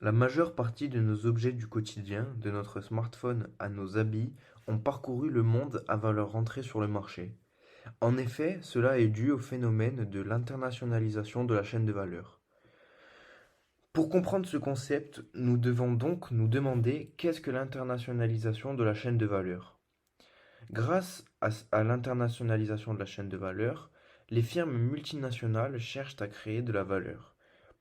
La majeure partie de nos objets du quotidien, de notre smartphone à nos habits, ont parcouru le monde avant leur entrée sur le marché. En effet, cela est dû au phénomène de l'internationalisation de la chaîne de valeur. Pour comprendre ce concept, nous devons donc nous demander qu'est-ce que l'internationalisation de la chaîne de valeur. Grâce à l'internationalisation de la chaîne de valeur, les firmes multinationales cherchent à créer de la valeur.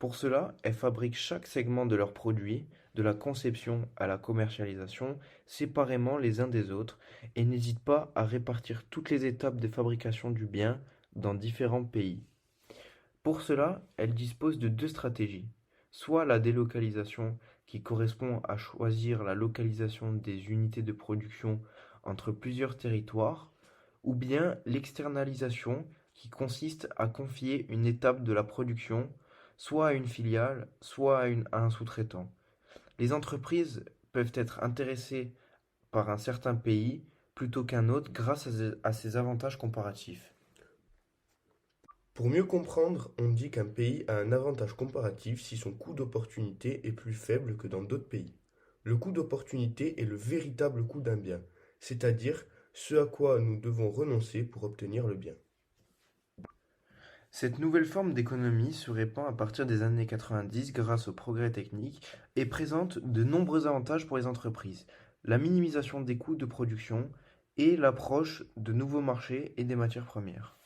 Pour cela, elles fabriquent chaque segment de leurs produits, de la conception à la commercialisation, séparément les uns des autres, et n'hésitent pas à répartir toutes les étapes de fabrication du bien dans différents pays. Pour cela, elles disposent de deux stratégies: soit la délocalisation, qui correspond à choisir la localisation des unités de production entre plusieurs territoires, ou bien l'externalisation, qui consiste à confier une étape de la production soit à une filiale, soit à un sous-traitant. Les entreprises peuvent être intéressées par un certain pays plutôt qu'un autre grâce à ces avantages comparatifs. Pour mieux comprendre, on dit qu'un pays a un avantage comparatif si son coût d'opportunité est plus faible que dans d'autres pays. Le coût d'opportunité est le véritable coût d'un bien, c'est-à-dire ce à quoi nous devons renoncer pour obtenir le bien. Cette nouvelle forme d'économie se répand à partir des années 90 grâce au progrès technique et présente de nombreux avantages pour les entreprises: la minimisation des coûts de production et l'approche de nouveaux marchés et des matières premières.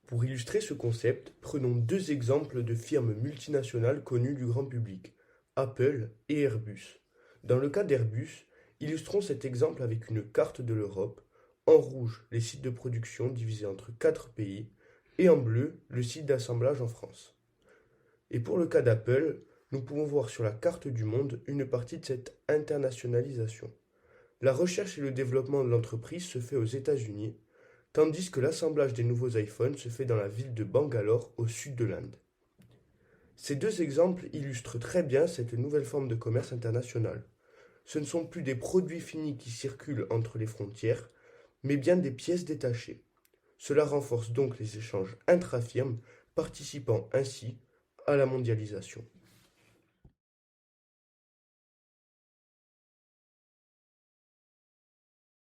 Pour illustrer ce concept, prenons deux exemples de firmes multinationales connues du grand public, Apple et Airbus. Dans le cas d'Airbus, illustrons cet exemple avec une carte de l'Europe, en rouge les sites de production divisés entre quatre pays, et en bleu le site d'assemblage en France. Et pour le cas d'Apple, nous pouvons voir sur la carte du monde une partie de cette internationalisation. La recherche et le développement de l'entreprise se fait aux États-Unis, tandis que l'assemblage des nouveaux iPhones se fait dans la ville de Bangalore au sud de l'Inde. Ces deux exemples illustrent très bien cette nouvelle forme de commerce international. Ce ne sont plus des produits finis qui circulent entre les frontières, mais bien des pièces détachées. Cela renforce donc les échanges intra-firmes, participant ainsi à la mondialisation.